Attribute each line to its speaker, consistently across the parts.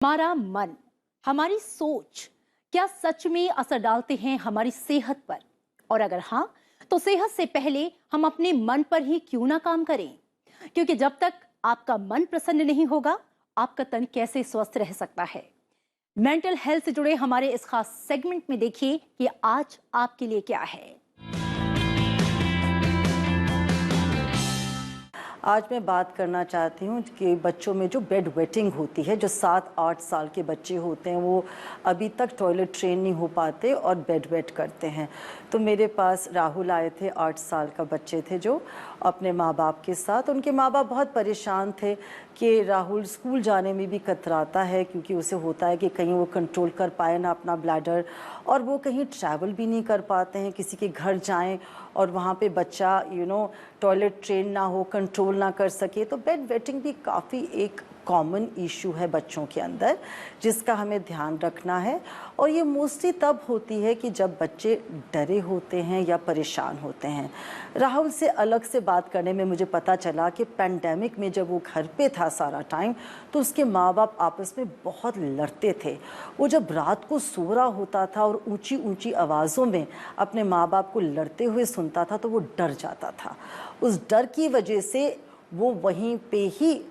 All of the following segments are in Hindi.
Speaker 1: हमारा मन, हमारी सोच क्या सच में असर डालते हैं हमारी सेहत पर? और अगर हाँ, तो सेहत से पहले हम अपने मन पर ही क्यों ना काम करें? क्योंकि जब तक आपका मन प्रसन्न नहीं होगा, आपका तन कैसे स्वस्थ रह सकता है? मेंटल हेल्थ से जुड़े हमारे इस खास सेगमेंट में देखिए कि आज आपके लिए क्या है।
Speaker 2: आज मैं बात करना चाहती हूँ कि बच्चों में जो बेड वेटिंग होती है, जो 7-8 साल के बच्चे होते हैं वो अभी तक टॉयलेट ट्रेन नहीं हो पाते और बेड वेट करते हैं। तो मेरे पास राहुल आए थे, 8 साल का बच्चे थे जो अपने माँ बाप के साथ। उनके माँ बाप बहुत परेशान थे कि राहुल स्कूल जाने में भी कतराता है, क्योंकि उसे होता है कि कहीं वो कंट्रोल कर पाए ना अपना ब्लैडर, और वो कहीं ट्रैवल भी नहीं कर पाते हैं, किसी के घर जाएं और वहाँ पे बच्चा टॉयलेट ट्रेन ना हो, कंट्रोल ना कर सके। तो बेड वेटिंग भी काफ़ी एक कॉमन इशू है बच्चों के अंदर, जिसका हमें ध्यान रखना है। और ये मोस्टली तब होती है कि जब बच्चे डरे होते हैं या परेशान होते हैं। राहुल से अलग से बात करने में मुझे पता चला कि पैंडेमिक में जब वो घर पे था सारा टाइम, तो उसके माँ बाप आपस में बहुत लड़ते थे। वो जब रात को सो रहा होता था और ऊंची ऊंची आवाज़ों में अपने माँ बाप को लड़ते हुए सुनता था तो वो डर जाता था। उस डर की वजह से वो वहीं पे ही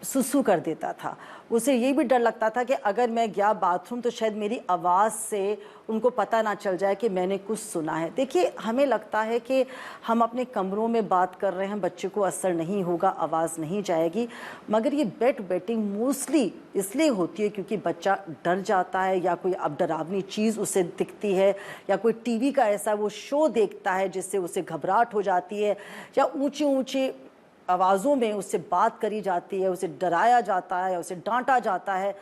Speaker 2: सुसु कर देता था। उसे ये भी डर लगता था कि अगर मैं गया बाथरूम तो शायद मेरी आवाज़ से उनको पता ना चल जाए कि मैंने कुछ सुना है। देखिए, हमें लगता है कि हम अपने कमरों में बात कर रहे हैं, बच्चे को असर नहीं होगा, आवाज़ नहीं जाएगी, मगर ये बेड वेटिंग मोस्टली इसलिए होती है क्योंकि बच्चा डर जाता है, या कोई अब डरावनी चीज़ उसे दिखती है, या कोई टीवी का ऐसा वो शो देखता है जिससे उसे घबराहट हो जाती है, या ऊंची ऊंची आवाज़ों में उससे बात करी जाती है, उसे डराया जाता है, उसे डांटा जाता है।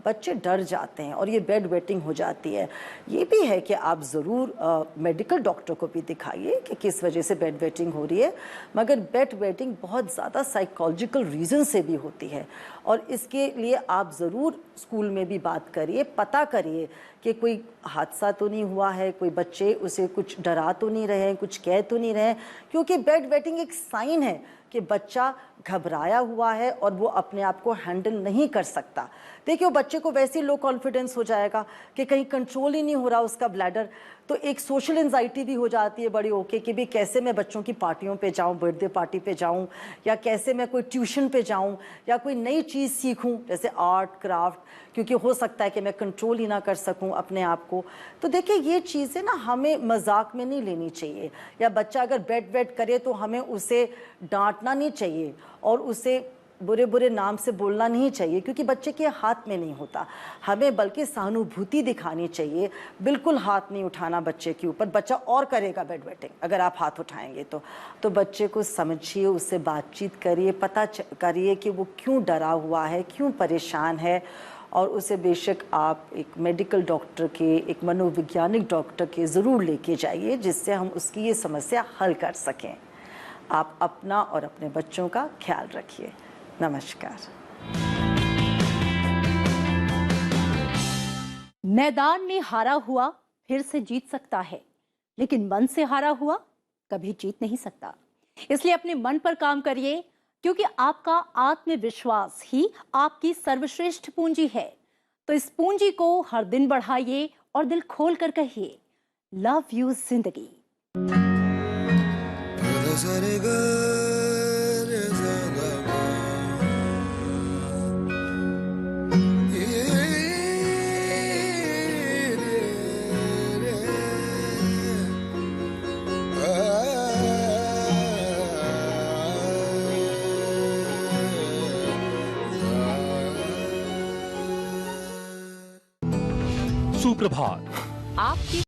Speaker 2: बच्चे डर जाते हैं और ये बेड वेटिंग हो जाती है। ये भी है कि आप ज़रूर मेडिकल डॉक्टर को भी दिखाइए कि किस वजह से बेड वेटिंग हो रही है, मगर बेड वेटिंग बहुत ज़्यादा साइकोलॉजिकल रीज़न से भी होती है। और इसके लिए आप ज़रूर स्कूल में भी बात करिए, पता करिए कि कोई हादसा तो नहीं हुआ है, कोई बच्चे उसे कुछ डरा तो नहीं रहे हैं, कुछ कह तो नहीं रहे हैं, क्योंकि बेड वेटिंग एक साइन है कि बच्चा घबराया हुआ है और वो अपने आप को हैंडल नहीं कर सकता। देखिए, वो बच्चे को वैसे ही लो कॉन्फिडेंस हो जाएगा कि कहीं कंट्रोल ही नहीं हो रहा उसका ब्लैडर, तो एक सोशल एंजाइटी भी हो जाती है बड़ी ओके कि भी कैसे मैं बच्चों की पार्टियों पे जाऊं, बर्थडे पार्टी पे जाऊं, या कैसे मैं कोई ट्यूशन पे जाऊं, या कोई नई चीज़ सीखूं जैसे आर्ट क्राफ्ट, क्योंकि हो सकता है कि मैं कंट्रोल ही ना कर सकूं अपने आप को। तो देखिए, ये चीज़ें ना हमें मजाक में नहीं लेनी चाहिए, या बच्चा अगर बेड वेट करे तो हमें उसे डांटना नहीं चाहिए और उसे बुरे बुरे नाम से बोलना नहीं चाहिए, क्योंकि बच्चे के हाथ में नहीं होता। हमें बल्कि सहानुभूति दिखानी चाहिए, बिल्कुल हाथ नहीं उठाना बच्चे के ऊपर। बच्चा और करेगा बेड वेटिंग अगर आप हाथ उठाएंगे तो बच्चे को समझिए, उससे बातचीत करिए, पता करिए कि वो क्यों डरा हुआ है, क्यों परेशान है, और उसे बेशक आप एक मेडिकल डॉक्टर के, एक मनोवैज्ञानिक डॉक्टर के ज़रूर लेके जाइए, जिससे हम उसकी ये समस्या हल कर सकें। आप अपना और अपने बच्चों का ख्याल रखिए। नमस्कार।
Speaker 1: मैदान में हारा हुआ फिर से जीत सकता है, लेकिन मन से हारा हुआ कभी जीत नहीं सकता। इसलिए अपने मन पर काम करिए, क्योंकि आपका आत्मविश्वास ही आपकी सर्वश्रेष्ठ पूंजी है। तो इस पूंजी को हर दिन बढ़ाइए और दिल खोल कर कहिए, लव यू जिंदगी।
Speaker 3: सुप्रभात।
Speaker 1: आपकी